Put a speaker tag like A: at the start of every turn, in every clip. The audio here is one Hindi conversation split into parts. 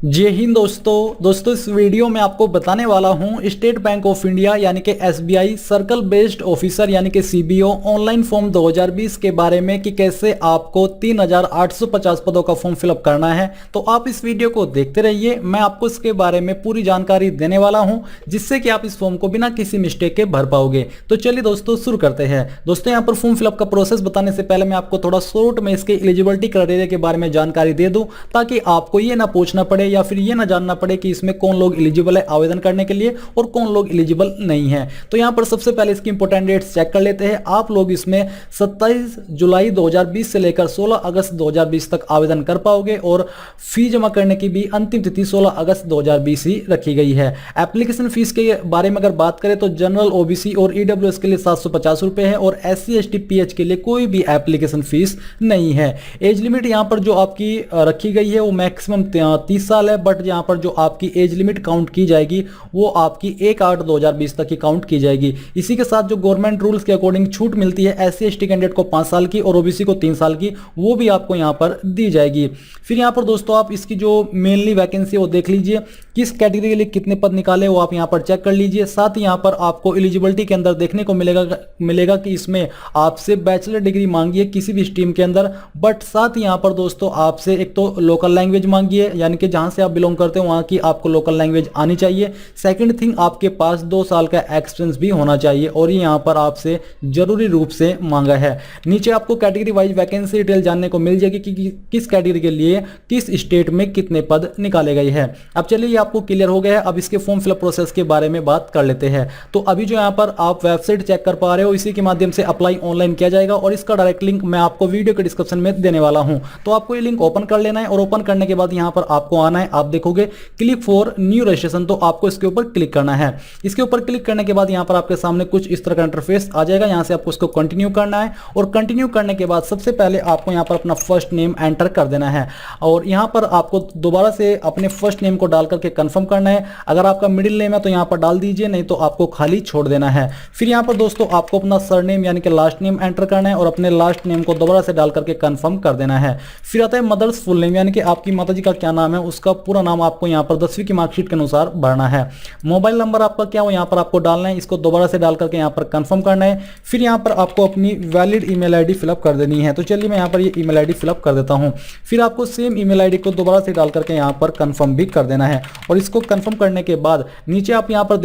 A: जय हिंद दोस्तों इस वीडियो में आपको बताने वाला हूं स्टेट बैंक ऑफ इंडिया यानी कि एसबीआई सर्कल बेस्ड ऑफिसर यानी कि सीबीओ ऑनलाइन फॉर्म 2020 के बारे में कि कैसे आपको 3850 पदों का फॉर्म फिलअप करना है। तो आप इस वीडियो को देखते रहिए, मैं आपको इसके बारे में पूरी जानकारी देने वाला हूं जिससे कि आप इस फॉर्म को बिना किसी मिस्टेक के भर पाओगे। तो चलिए दोस्तों शुरू करते हैं। दोस्तों यहाँ पर फॉर्म फिलअप का प्रोसेस बताने से पहले मैं आपको थोड़ा शॉर्ट में इसके एलिजिबिलिटी क्राइटेरिया के बारे में जानकारी दे दूं ताकि आपको ये ना पूछना पड़े या फिर ये ना जानना पड़े कि इसमें कौन लोग एलिजिबल है आवेदन करने के लिए और कौन लोग एलिजिबल नहीं है। तो यहां पर सबसे पहले इसकी इंपॉर्टेंट डेट्स चेक कर लेते हैं। आप लोग इसमें 27 जुलाई 2020 से लेकर 16 अगस्त 2020 तक आवेदन कर पाओगे और फी जमा करने की भी अंतिम तिथि 16 अगस्त 2020 ही रखी गई है। एप्लीकेशन फीस के बारे में अगर बात करें तो जनरल, ओबीसी और ईडब्ल्यूएस के लिए 750 रुपए है और SC ST PH के लिए कोई भी एप्लीकेशन फीस नहीं है। एज लिमिट यहां पर जो आपकी रखी गई है वो मैक्सिमम 30 साल है, बट यहां पर जो आपकी एज लिमिट काउंट की जाएगी वो आपकी 1/8/2020 तक की काउंट की जाएगी। इसी के साथ जो गवर्नमेंट रूल्स के अकॉर्डिंग छूट मिलती है SC ST कैंडिडेट को 5 साल की और ओबीसी को 3 साल की, वो भी आपको यहां पर दी जाएगी। फिर यहां पर दोस्तों आप इसकी जो मेनली वैकेंसी वो देख लीजिए, किस कैटेगरी के लिए कितने पद निकाले वो आप यहां पर चेक कर लीजिए। साथ ही यहां पर आपको एलिजिबिलिटी के अंदर देखने को मिलेगा कि इसमें आपसे बैचलर डिग्री मांगी है किसी भी स्ट्रीम के अंदर, बट साथ ही यहां पर दोस्तों आपसे एक तो लोकल लैंग्वेज मांगी है यानी कि जहां से आप बिलोंग करते हो वहां की आपको लोकल लैंग्वेज आनी चाहिए। सेकंड थिंग, आपके पास 2 साल का एक्सपीरियंस भी होना चाहिए और ये यहां पर आपसे जरूरी रूप से मांगा है। नीचे आपको कैटेगरी वाइज वैकेंसी डिटेल जानने को मिल जाएगी कि किस कैटेगरी के लिए किस स्टेट में कितने पद निकाले गए हैं। अब चलिए ये आपको क्लियर हो गया है। अब इसके फॉर्म फिलअप प्रोसेस के बारे में बात कर लेते हैं। तो अभी जो यहां पर आप वेबसाइट चेक कर पा रहे हो इसी के माध्यम से अप्लाई ऑनलाइन किया जाएगा और इसका डायरेक्ट लिंक मैं आपको वीडियो के डिस्क्रिप्शन में देने वाला हूं। तो आपको ये लिंक ओपन कर लेना है और ओपन करने के बाद यहां पर आपको आना है, आप देखोगे क्लिक फॉर न्यू रजिस्ट्रेशन, तो आपको इसके ऊपर क्लिक करना है। इसके ऊपर क्लिक करने के बाद यहां पर आपके सामने कुछ इस तरह का इंटरफेस आ जाएगा। यहां से आपको इसको कंटिन्यू करना है और कंटिन्यू करने के बाद सबसे पहले आपको यहां पर अपना फर्स्ट नेम एंटर कर देना है और यहां पर आपको दोबारा से अपने फर्स्ट नेम को डाल करके कंफर्म करना है। अगर आपका मिडिल नेम है तो यहां पर डाल दीजिए, नहीं तो आपको खाली छोड़ देना है। फिर यहां पर दोस्तों आपको अपना सरनेम यानी कि लास्ट नेम एंटर करना है और अपने लास्ट नेम को दोबारा से डाल करके कंफर्म कर देना है। फिर आता है मदर्स फुल नेम यानी कि आपकी माताजी का क्या नाम है उसका पूरा नाम आपको यहां पर 10वीं की मार्कशीट के अनुसार भरना है। मोबाइल नंबर आपका क्या हो यहां पर आपको डालना है, इसको दोबारा से डाल करके यहां पर कंफर्म करना है। फिर यहां पर आपको अपनी वैलिड ईमेल आईडी फिलअप कर देनी है। तो चलिए मैं यहां पर ये ईमेल आईडी फिलअप कर देता हूं। फिर आपको सेम ईमेल आईडी को दोबारा से डाल करके यहां पर कंफर्म भी कर देना है और इसको कंफर्म करने के बाद नीचे आप यहां पर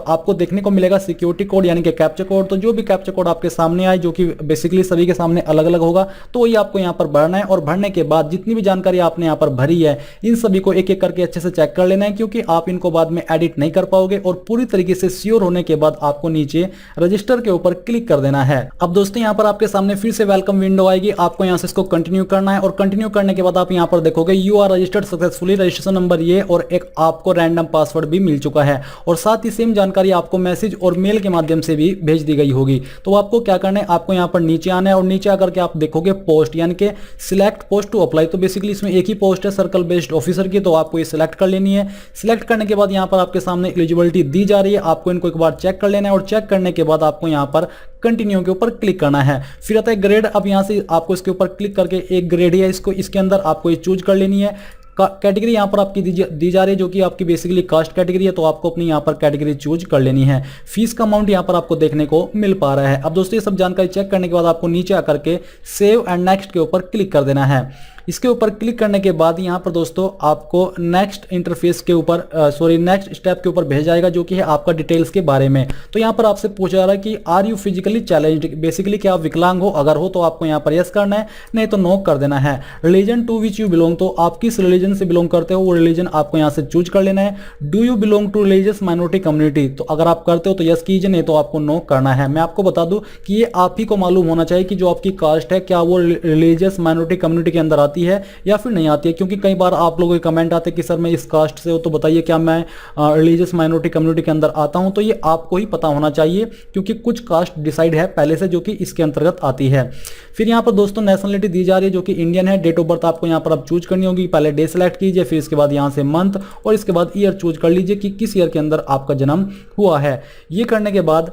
A: आपको देखने को मिलेगा सिक्योरिटी कोड यानी कि कैप्चा कोड। तो जो भी कैप्चा कोड आपके सामने आए, जो कि बेसिकली सभी के सामने अलग अलग होगा, तो वही आपको यहां पर भरना है और भरने के बाद जितनी भी जानकारी आपने यहां पर भरी है इन सभी को एक एक करके अच्छे से चेक कर लेना है, क्योंकि आप इनको बाद में एडिट नहीं कर पाओगे। और पूरी तरीके से श्योर होने के बाद आपको नीचे रजिस्टर के ऊपर क्लिक कर देना है। अब दोस्तों यहां पर आपके सामने फिर से वेलकम विंडो आएगी, आपको यहां से इसको कंटिन्यू करना है और कंटिन्यू करने के बाद आप यहां पर देखोगे you are registered successfully, registration number ये और एक आपको रैंडम पासवर्ड भी मिल चुका है और साथ ही सेम जानकारी आपको मैसेज और मेल के माध्यम से भी भेज दी गई होगी। तो आपको क्या करना है, आपको यहां पर नीचे आना है और नीचे आकर के आप देखोगे पोस्ट यानी कि सिलेक्ट पोस्ट टू अप्लाई। तो बेसिकली इसमें एक ही पोस्ट है सर्कल बेस्ड ऑफिसर की, तो आपको ये सिलेक्ट कर लेनी है। सिलेक्ट करने के बाद यहां पर आपके सामने एलिजिबिलिटी दी जा रही है, आपको इनको एक बार चेक कर लेना है और चेक करने के बाद आपको यहां पर कंटिन्यू के ऊपर क्लिक करना है। फिर आता है ग्रेड। अब यहां से आपको इसके ऊपर क्लिक करके एक ग्रेड है इसके अंदर आपको ये चूज कर लेनी है। कैटेगरी यहां पर आपकी दी जा रही है जो कि आपकी बेसिकली कास्ट कैटेगरी है, तो आपको अपनी यहां पर कैटेगरी चूज कर लेनी है। फीस का अमाउंट यहां पर आपको देखने को मिल पा रहा है। अब दोस्तों ये सब जानकारी चेक करने के बाद आपको नीचे आकर के सेव एंड नेक्स्ट के ऊपर क्लिक कर देना है। इसके ऊपर क्लिक करने के बाद यहां पर दोस्तों आपको नेक्स्ट इंटरफेस के ऊपर नेक्स्ट स्टेप के ऊपर भेजा जाएगा जो कि है आपका डिटेल्स के बारे में। तो यहां पर आपसे पूछा जा रहा है कि are you physically challenged, basically क्या आप विकलांग हो, अगर हो तो आपको यहां पर यस करना है, नहीं तो नो कर देना है। Religion to which you belong, तो आप किस रिलीजन से बिलोंग करते हो वो रिलीजन आपको यहां से चूज कर लेना है। Do you belong to religious minority community, तो अगर आप करते हो तो यस कीजिए, नहीं तो आपको नो करना है। मैं आपको बता दूं कि ये आप ही को मालूम होना चाहिए कि जो आपकी कास्ट है क्या वो रिलीजियस माइनॉरिटी कम्युनिटी के अंदर आती है या फिर नहीं आती है, क्योंकि कई बार आप लोगों के कमेंट आते हैं कि सर मैं इस कास्ट से हूं तो बताइए क्या मैं रिलीजियस माइनॉरिटी कम्युनिटी के अंदर आता हूं। तो ये आपको ही पता होना चाहिए क्योंकि कुछ कास्ट डिसाइड है पहले से जो कि इसके अंतर्गत आती है। फिर यहां पर दोस्तों नेशनलिटी दी जा रही है जो कि इंडियन है। डेट ऑफ बर्थ आपको यहां पर अब चूज करनी होगी, पहले डे सेलेक्ट कीजिए, फिर इसके बाद यहां से मंथ और इसके बाद ईयर चूज कर लीजिए कि किस ईयर के अंदर आपका जन्म हुआ है। ये करने के बाद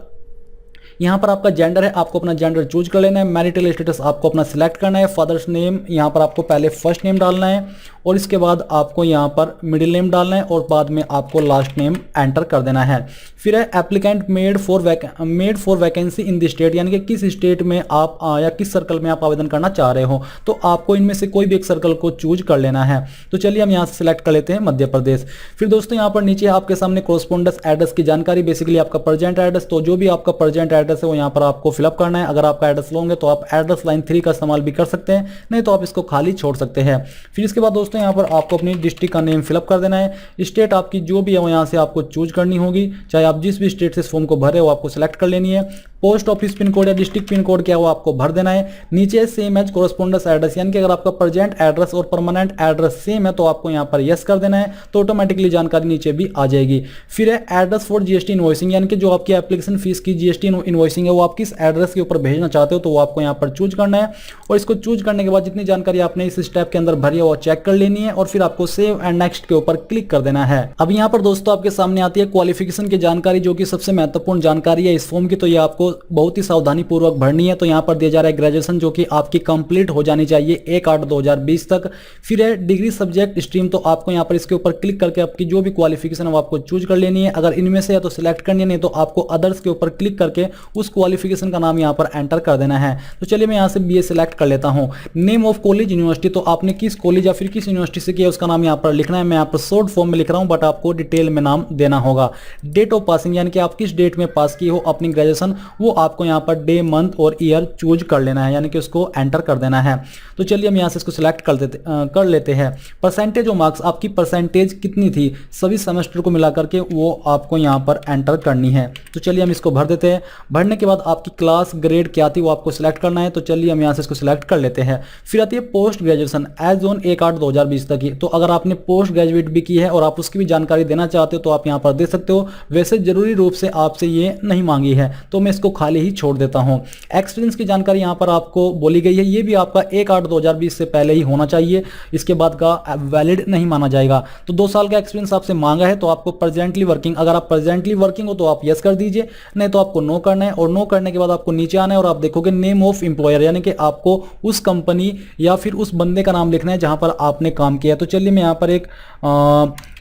A: यहाँ पर आपका जेंडर है, आपको अपना जेंडर चूज कर लेना है। मैरिटल स्टेटस आपको अपना सिलेक्ट करना है। फादर्स नेम यहाँ पर आपको पहले फर्स्ट नेम डालना है और इसके बाद आपको यहाँ पर मिडिल नेम डालना है और बाद में आपको लास्ट नेम एंटर कर देना है। फिर है applicant made for vacancy in the state, यानी कि किस स्टेट में आप या किस सर्कल में आप आवेदन करना चाह रहे हो, तो आपको इनमें से कोई भी एक सर्कल को चूज कर लेना है। तो चलिए हम यहाँ से सिलेक्ट कर लेते हैं मध्य प्रदेश। फिर दोस्तों यहाँ पर नीचे आपके सामने कोरस्पोंडेंस एड्रेस की जानकारी, बेसिकली आपका प्रेजेंट एड्रेस, तो जो भी आपका प्रेजेंट एड्रेस है वो यहाँ पर आपको फिलअप करना है। अगर आपका एड्रेस लॉन्ग है तो आप एड्रेस लाइन 3 का इस्तेमाल भी कर सकते हैं, नहीं तो आप इसको खाली छोड़ सकते हैं। फिर इसके बाद दोस्तों यहाँ पर आपको अपनी डिस्ट्रिक्ट का नेम फिलअप कर देना है। स्टेट आपकी जो भी है वो यहाँ से आपको चूज करनी होगी, चाहे आप जिस भी स्टेट से फॉर्म को भरे हो आपको सिलेक्ट कर लेनी है। पोस्ट ऑफिस पिन कोड या डिस्ट्रिक्ट पिन कोड क्या है वो आपको भर देना है। नीचे सेम एज कोरस्पोंडेंस एड्रेस, यानी कि अगर आपका प्रेजेंट एड्रेस और परमानेंट एड्रेस सेम है तो आपको यहाँ पर यस कर देना है, तो ऑटोमेटिकली जानकारी नीचे भी आ जाएगी। फिर है एड्रेस फॉर जीएसटी इनवॉइसिंग, यानी कि जो आपकी एप्लीकेशन फीस की जीएसटी इनवॉइसिंग है वो आप किस एड्रेस के ऊपर भेजना चाहते हो तो वो आपको यहाँ पर चूज करना है। और इसको चूज करने के बाद जितनी जानकारी आपने इस स्टेप के अंदर भरी है वो चेक कर लेनी है और फिर आपको सेव एंड नेक्स्ट के ऊपर क्लिक कर देना है। अब यहाँ पर दोस्तों आपके सामने आती है क्वालिफिकेशन की जानकारी, जो कि सबसे महत्वपूर्ण जानकारी है इस फॉर्म की, तो ये आपको बहुत ही सावधानी पूर्वक भरनी है। तो यहाँ पर दिया जा रहा है ग्रेजुएशन, जो कि आपकी कंप्लीट हो जानी चाहिए 1/8/2020 तक। फिर है डिग्री सब्जेक्ट स्ट्रीम, तो आपको यहाँ पर इसके ऊपर क्लिक करके आपकी जो भी क्वालिफिकेशन है वो आपको चूज कर लेनी है। अगर इनमें से है तो सिलेक्ट करनी है, नहीं तो आपको अदर्स के ऊपर क्लिक करके उस क्वालिफिकेशन का नाम यहाँ पर एंटर कर देना है। तो चलिए मैं यहाँ से बीए सिलेक्ट कर लेता हूँ। नेम ऑफ कॉलेज यूनिवर्सिटी, तो आपने किस कॉलेज या फिर किस यूनिवर्सिटी से किया उसका नाम यहाँ पर लिखना है। मैं यहाँ पर शॉर्ट फॉर्म में लिख रहा हूँ बट आपको डिटेल में नाम देना होगा। डेट ऑफ पासिंग, यानी कि आप किस डेट में पास किए हो अपनी ग्रेजुएशन, वो आपको यहाँ पर डे मंथ और ईयर चूज कर लेना है, यानी कि उसको एंटर कर देना है। तो चलिए हम यहाँ से इसको सिलेक्ट कर लेते हैं। परसेंटेज ऑफ मार्क्स, आपकी परसेंटेज कितनी थी सभी सेमेस्टर को मिला करके वो आपको यहाँ पर एंटर करनी है। तो चलिए हम इसको भर देते हैं। भरने के बाद आपकी क्लास ग्रेड क्या थी वो आपको सिलेक्ट करना है। तो चलिए हम यहाँ से इसको सिलेक्ट कर लेते हैं। फिर आती है पोस्ट ग्रेजुएशन एज ऑन 1/8/2020 तक की, तो अगर आपने पोस्ट ग्रेजुएट भी की है और आप उसकी भी जानकारी देना चाहते हो तो आप यहाँ पर दे सकते हो। वैसे जरूरी रूप से आपसे ये नहीं मांगी है तो मैं इसको खाली ही छोड़ देता हूँ। एक्सपीरियंस की जानकारी यहाँ पर आपको बोली गई है, ये भी आपका 1/8/2020 से पहले ही होना चाहिए, इसके बाद का वैलिड नहीं माना जाएगा। तो 2 साल का एक्सपीरियंस आपसे मांगा है तो आपको प्रेजेंटली वर्किंग, अगर आप प्रेजेंटली वर्किंग हो तो आप यस कर दीजिए, नहीं तो आपको नो करना है। और नो करने के बाद आपको नीचे आना है और आप देखोगे नेम ऑफ एम्प्लॉयर, यानी कि आपको उस कंपनी या फिर उस बंदे का नाम लिखना है जहां पर आपने काम किया। तो चलिए मैं यहाँ पर एक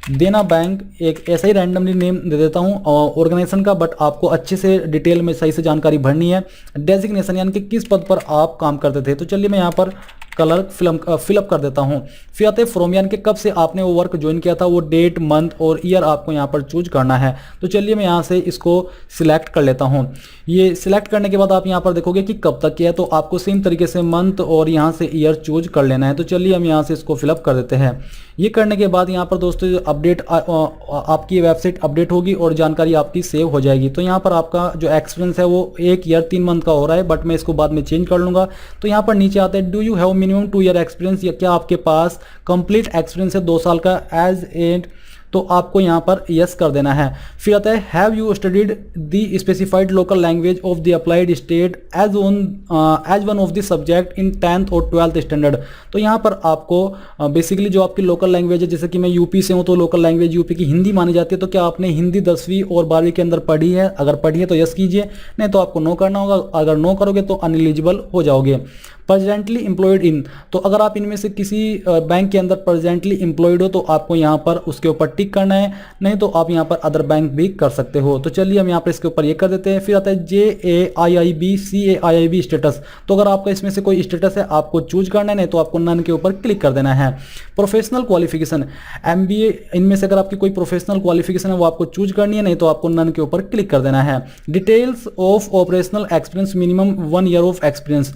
A: देना बैंक एक ऐसा ही रैंडमली नेम दे देता हूं ऑर्गेनाइजेशन का, बट आपको अच्छे से डिटेल में सही से जानकारी भरनी है। डेजिग्नेशन, यानी कि किस पद पर आप काम करते थे। तो चलिए मैं यहाँ पर कलर फिलअप कर देता हूँ। फिर आते हैं फ्रॉम, यानी कि कब से आपने वो वर्क ज्वाइन किया था, वो डेट मंथ और ईयर आपको यहाँ पर चूज करना है। तो चलिए मैं यहाँ से इसको सिलेक्ट कर लेता हूँ। ये सिलेक्ट करने के बाद आप यहाँ पर देखोगे कि कब तक किया है, तो आपको सेम तरीके से मंथ और यहाँ से ईयर चूज कर लेना है। तो चलिए हम यहाँ से इसको फिलअप कर देते हैं। ये करने के बाद यहाँ पर दोस्तों अपडेट आपकी वेबसाइट अपडेट होगी और जानकारी आपकी सेव हो जाएगी। तो यहाँ पर आपका जो एक्सपीरियंस है वो 1 ईयर 3 मंथ का हो रहा है, बट मैं इसको बाद में चेंज कर लूँगा। तो यहाँ पर नीचे आता है do you have minimum 2 year experience, या क्या आपके पास कंप्लीट एक्सपीरियंस है 2 साल का एज एंड, तो आपको यहाँ पर यस कर देना है। फिर आता है have you studied the specified local language of the applied state as one of the subject in 10th और 12th स्टैंडर्ड। तो यहाँ पर आपको बेसिकली जो आपकी लोकल लैंग्वेज है, जैसे कि मैं यूपी से हूँ तो लोकल लैंग्वेज यूपी की हिंदी मानी जाती है। तो क्या आपने हिंदी 10वीं और 12वीं के अंदर पढ़ी है? अगर पढ़ी है तो यस कीजिए, नहीं तो आपको नो करना होगा। अगर नो करोगे तो अनएलिजिबल हो जाओगे। प्रेजेंटली एम्प्लॉयड इन, तो अगर आप इनमें से किसी बैंक के अंदर प्रेजेंटली एम्प्लॉयड हो तो आपको यहाँ पर उसके ऊपर टिक करना है, नहीं तो आप यहाँ पर अदर बैंक भी कर सकते हो। तो चलिए हम यहाँ पर इसके ऊपर ये कर देते हैं। फिर आता है JAIIB CAIIB स्टेटस, तो अगर आपका इसमें से कोई स्टेटस है आपको चूज करना है, नहीं तो आपको नन के ऊपर क्लिक कर देना है। प्रोफेशनल क्वालिफिकेशन MBA, इनमें से अगर आपकी कोई प्रोफेशनल क्वालिफिकेशन है वो आपको चूज करनी है, नहीं तो आपको नन के ऊपर क्लिक कर देना है। Details of operational experience minimum 1 year of experience,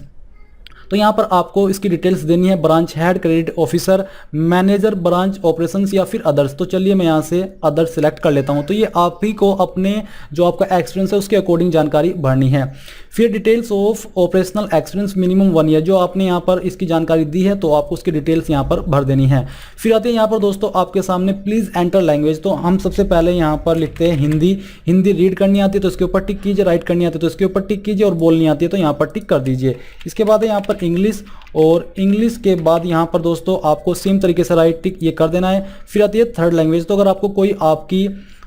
A: तो यहाँ पर आपको इसकी डिटेल्स देनी है। Branch head, credit officer, manager branch operations या फिर अदर्स। तो चलिए मैं यहाँ से अदर्स सिलेक्ट कर लेता हूँ। तो ये आप ही को अपने जो आपका एक्सपीरियंस है उसके अकॉर्डिंग जानकारी भरनी है। फिर details of operational experience minimum 1 year, जो आपने यहाँ पर इसकी जानकारी दी है तो आपको उसकी डिटेल्स यहाँ पर भर देनी है। फिर आते हैं यहाँ पर दोस्तों आपके सामने प्लीज एंटर लैंग्वेज, तो हम सबसे पहले यहाँ पर लिखते हैं हिंदी। हिंदी रीड करनी आती है तो इसके ऊपर टिक कीजिए, राइट करनी आती है तो इसके ऊपर टिक कीजिए और बोलनी आती है तो यहाँ पर टिक कर दीजिए। इसके बाद है यहाँ पर इंग्लिश, और इंग्लिश के बाद यहाँ पर दोस्तों आपको सेम तरीके से राइट टिक ये कर देना है। फिर आती है थर्ड लैंग्वेज, तो अगर आपको कोई आपकी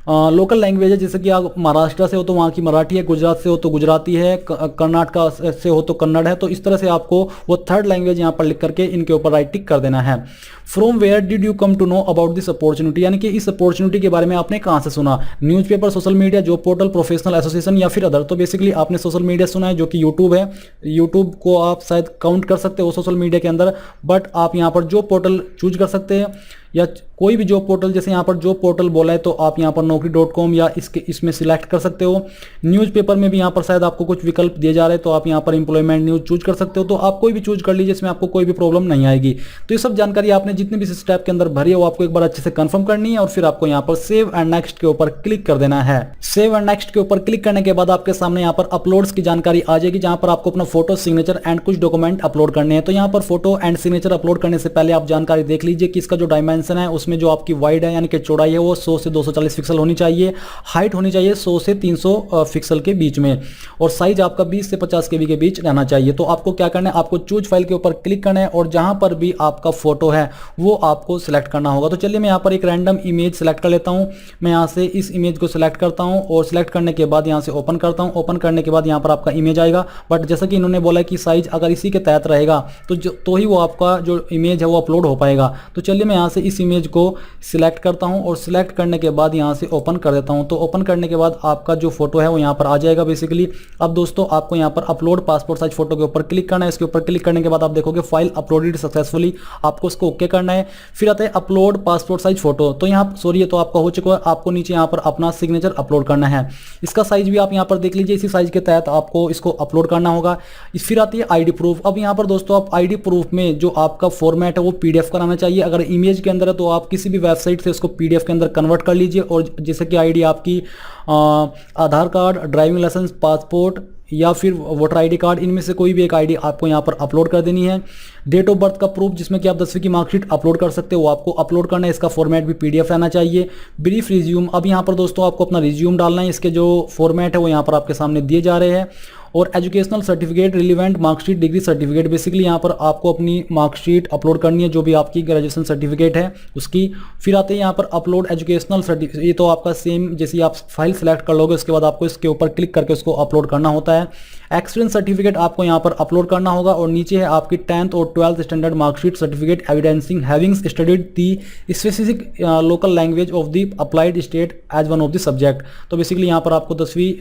A: लोकल लैंग्वेज है, जैसे कि आप महाराष्ट्र से हो तो वहाँ की मराठी है, गुजरात से हो तो गुजराती है, कर्नाटक से हो तो कन्नड़ है। तो इस तरह से आपको वो थर्ड लैंग्वेज यहाँ पर लिख करके इनके ऊपर राइट टिक कर देना है। From where did you come to know about this opportunity, यानी कि इस अपॉर्चुनिटी के बारे में आपने कहाँ से सुना। Newspaper, social media, job portal, professional association या फिर अदर। तो बेसिकली आपने सोशल मीडिया सुना है जो कि यूट्यूब है। यूट्यूब को आप शायद काउंट कर सकते हो सोशल मीडिया के अंदर, बट आप यहाँ पर जॉब पोर्टल चूज कर सकते हैं या कोई भी जॉब पोर्टल, जैसे यहाँ पर जॉब पोर्टल बोला है तो आप यहाँ पर naukri.com या इसमें सिलेक्ट कर सकते हो। न्यूज़पेपर में भी यहाँ पर शायद आपको कुछ विकल्प दिए जा रहे हैं तो आप यहाँ पर एम्प्लॉयमेंट न्यूज़ चूज कर सकते हो। तो आप कोई भी चूज कर लीजिए, इसमें आपको कोई भी प्रॉब्लम नहीं आएगी। तो ये सब जानकारी आपने जितने भी स्टेप के अंदर भरी है वो आपको एक बार अच्छे से कंफर्म करनी है और फिर आपको यहाँ पर सेव एंड नेक्स्ट के ऊपर क्लिक कर देना है। सेव एंड नेक्स्ट के ऊपर क्लिक करने के बाद आपके सामने यहाँ पर अपलोड्स की जानकारी आ जाएगी, जहाँ पर आपको अपना फोटो, सिग्नेचर एंड कुछ डॉक्यूमेंट अपलोड करने हैं। तो यहाँ पर फोटो एंड सिग्नेचर अपलोड करने से पहले आप जानकारी देख लीजिए कि इसका जो डायमेंशन है उसमें जो आपकी वाइड है यानी कि चौड़ाई है वो 100 से 240 पिक्सल होनी चाहिए, हाइट होनी चाहिए 100 से 300 पिक्सल के बीच में, और साइज आपका 20 से 50 केबी के बीच रहना चाहिए। तो आपको क्या करना है, आपको चूज फाइल के ऊपर क्लिक करना है और जहां पर भी आपका फोटो है वो आपको सिलेक्ट करना होगा। तो चलिए मैं यहाँ पर एक रैंडम इमेज सेलेक्ट कर लेता हूँ। मैं यहाँ से इस इमेज को सिलेक्ट करता हूँ और सिलेक्ट करने के बाद यहाँ से ओपन करता हूँ। ओपन करने के बाद यहाँ पर आपका इमेज आएगा, बट जैसा कि इन्होंने बोला कि साइज अगर इसी के तहत रहेगा तो ही वो आपका जो इमेज है वो अपलोड हो पाएगा। तो चलिए मैं यहाँ से इस इमेज को सिलेक्ट करता हूं और सिलेक्ट करने के बाद यहां से ओपन कर देता हूं। तो ओपन करने के बाद आपका जो फोटो है वो यहां पर आ जाएगा बेसिकली। अब दोस्तों आपको यहां पर अपलोड पासपोर्ट साइज फोटो के ऊपर क्लिक करना है। इसके ऊपर क्लिक करने के बाद आप देखोगे फाइल अपलोडेड सक्सेसफुली, आपको उसको ओके करना है। फिर आता है अपलोड पासपोर्ट साइज फोटो। तो यहाँ सॉरी, ये तो आपका हो चुका है। आपको नीचे यहाँ पर अपना सिग्नेचर अपलोड करना है। इसका साइज भी आप यहाँ पर देख लीजिए, इसी साइज के तहत आपको इसको अपलोड करना होगा। फिर आती है आईडी प्रूफ। अब यहाँ पर दोस्तों आप आईडी प्रूफ में जो आपका फॉर्मेट है वो पीडीएफ का रहना चाहिए। अगर इमेज के अंदर है तो आप किसी भी वेबसाइट से उसको पीडीएफ के अंदर कन्वर्ट कर लीजिए, और जैसे कि आईडी आपकी आधार कार्ड, ड्राइविंग लाइसेंस, पासपोर्ट या फिर वोटर आईडी कार्ड, इनमें से कोई भी एक आईडी आपको यहाँ पर अपलोड कर देनी है। डेट ऑफ बर्थ का प्रूफ जिसमें कि आप 10वीं की मार्कशीट अपलोड कर सकते हो वो आपको अपलोड करना है। इसका फॉर्मेट भी पीडीएफ रहना चाहिए। ब्रीफ रिज्यूम, अब यहाँ पर दोस्तों आपको अपना रिज्यूम डालना है। इसके जो फॉर्मेट है वो यहाँ पर आपके सामने दिए जा रहे हैं। और educational certificate, relevant marksheet, degree certificate, basically यहाँ पर आपको अपनी मार्कशीट अपलोड करनी है जो भी आपकी ग्रेजुएशन सर्टिफिकेट है उसकी। फिर आते हैं यहाँ पर अपलोड एजुकेशनल सर्टिफिकेट। ये तो आपका सेम जैसे आप फाइल सेलेक्ट कर लोगे उसके बाद आपको इसके ऊपर क्लिक करके उसको अपलोड करना होता है। एक्सपीरियंस सर्टिफिकेट आपको यहाँ पर अपलोड करना होगा। और नीचे है आपकी 10th और 12th standard marksheet certificate evidencing having studied the specific local language of the applied state as one of the subject. तो बेसिकली यहाँ पर आपको 10वीं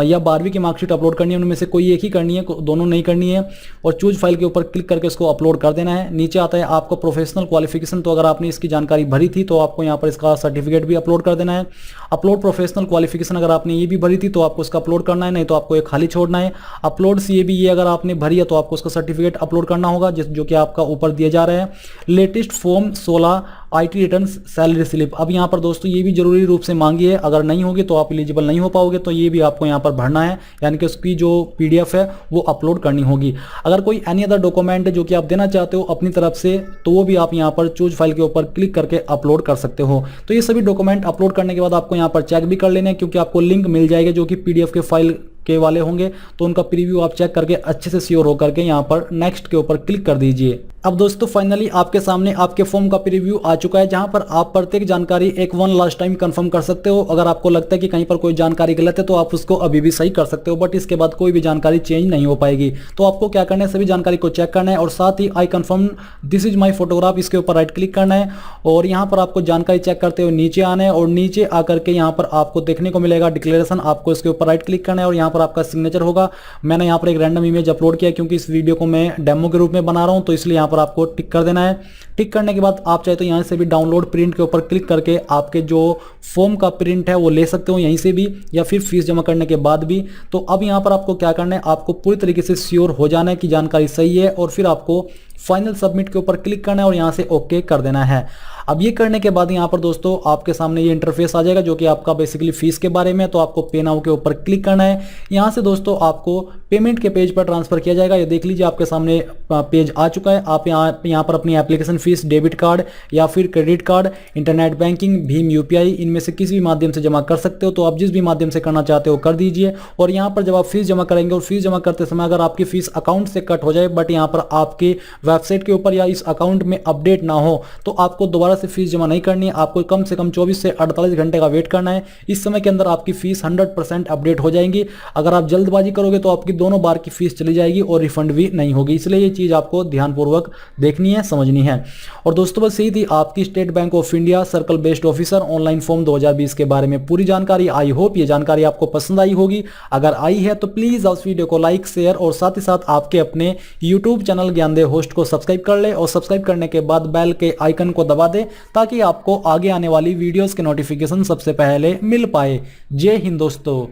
A: या 12वीं की मार्कशीट अपलोड करनी है, उनमें से कोई एक ही करनी है, दोनों नहीं करनी है। और चूज फाइल के ऊपर क्लिक करके इसको अपलोड कर देना है। नीचे आता है आपको प्रोफेशनल क्वालिफिकेशन। तो अगर आपने इसकी जानकारी भरी थी तो आपको यहाँ पर इसका सर्टिफिकेट भी अपलोड कर देना है। अपलोड प्रोफेशनल क्वालिफिकेशन, अगर आपने ये भी भरी थी तो आपको इसका अपलोड करना है, नहीं तो आपको ये खाली छोड़ना है। अपलोड CAB, ये अगर आपने भरी है तो आपको उसका सर्टिफिकेट अपलोड करना होगा जो कि आपका ऊपर दिया जा रहा है। Latest form 16 IT return salary slip. अब यहाँ पर दोस्तों ये भी जरूरी रूप से मांगी है, अगर नहीं होगी तो आप एलिजिबल नहीं हो पाओगे। तो ये भी आपको यहाँ पर भरना है, यानी कि उसकी जो PDF है वो अपलोड करनी होगी। अगर कोई एनी अदर डॉक्यूमेंट है जो कि आप देना चाहते हो अपनी तरफ से तो वो भी आप यहाँ पर चूज फाइल के ऊपर क्लिक करके अपलोड कर सकते हो। तो ये सभी डॉक्यूमेंट अपलोड करने के बाद आपको यहाँ पर चेक भी कर लेना है, क्योंकि आपको लिंक मिल जाएगा जो कि PDF के फाइल के वाले होंगे। तो उनका प्रीव्यू आप चेक करके अच्छे से श्योर होकर के यहाँ पर नेक्स्ट के ऊपर क्लिक कर दीजिए। अब दोस्तों फाइनली आपके सामने आपके फॉर्म का प्रीव्यू आ चुका है, जहां पर आप प्रत्येक जानकारी एक वन लास्ट टाइम कंफर्म कर सकते हो। अगर आपको लगता है कि कहीं पर कोई जानकारी गलत है तो आप उसको अभी भी सही कर सकते हो, बट इसके बाद कोई भी जानकारी चेंज नहीं हो पाएगी। तो आपको क्या करना है, सभी जानकारी को चेक करना है और साथ ही I confirm this is my photograph, इसके ऊपर राइट क्लिक करना है। और यहाँ पर आपको जानकारी चेक करते हुए नीचे आना है और नीचे आकर के यहाँ पर आपको देखने को मिलेगा डिक्लेरेशन, आपको इसके ऊपर राइट क्लिक करना है और यहाँ पर आपका सिग्नेचर होगा। मैंने यहाँ पर एक रैंडम इमेज अपलोड किया क्योंकि इस वीडियो को मैं डेमो के रूप में बना रहा हूँ, तो इसलिए यहाँ पर आपको टिक कर देना है। टिक करने के बाद आप चाहे तो यहाँ से भी डाउनलोड प्रिंट के ऊपर क्लिक करके आपके जो फॉर्म का प्रिंट है वो ले सकते हो यहीं से भी, या फिर फीस जमा करने के बाद भी। तो अब यहाँ पर आपको क्या करना है, आपको पूरी तरीके से श्योर हो जाना है कि जानकारी सही है और फिर आपको फाइनल सबमिट के ऊपर क्लिक करना है और यहाँ से ओके कर देना है। अब ये करने के बाद यहाँ पर दोस्तों आपके सामने ये इंटरफेस आ जाएगा जो कि आपका बेसिकली फीस के बारे में है। तो आपको पे नाउ के ऊपर क्लिक करना है। यहाँ से दोस्तों आपको पेमेंट के पेज पर ट्रांसफर किया जाएगा। ये देख लीजिए आपके सामने पेज आ चुका है। आप यहाँ पर अपनी एप्लीकेशन फीस डेबिट कार्ड या फिर credit card, internet banking, Bhim UPI, इनमें से किसी भी माध्यम से जमा कर सकते हो। तो आप जिस भी माध्यम से करना चाहते हो कर दीजिए। और यहाँ पर जब आप फीस जमा करेंगे और फीस जमा करते समय अगर आपकी फीस अकाउंट से कट हो जाए बट यहाँ पर आपकी वेबसाइट के ऊपर या इस अकाउंट में अपडेट ना हो तो आपको दोबारा से फीस जमा नहीं करनी है। आपको कम से कम 24 से 48 घंटे का वेट करना है। इस समय के अंदर आपकी फीस 100% अपडेट हो जाएंगी। अगर आप जल्दबाजी करोगे तो आपकी दोनों बार की फीस चली जाएगी और रिफंड भी नहीं होगी। इसलिए ये चीज आपको ध्यानपूर्वक देखनी है, समझनी है। और दोस्तों बस यही थी आपकी state bank of India circle based officer online form 2020 के बारे में पूरी जानकारी। आई होप ये जानकारी आपको पसंद आई होगी। अगर आई है तो प्लीज उस वीडियो को लाइक, शेयर और साथ ही साथ आपके अपने यूट्यूब चैनल ज्ञानदेव होस्ट को सब्सक्राइब कर ले और सब्सक्राइब करने के बाद बेल के आइकन को दबा दे ताकि आपको आगे आने वाली वीडियोस के नोटिफिकेशन सबसे पहले मिल पाए। जय हिंद दोस्तों।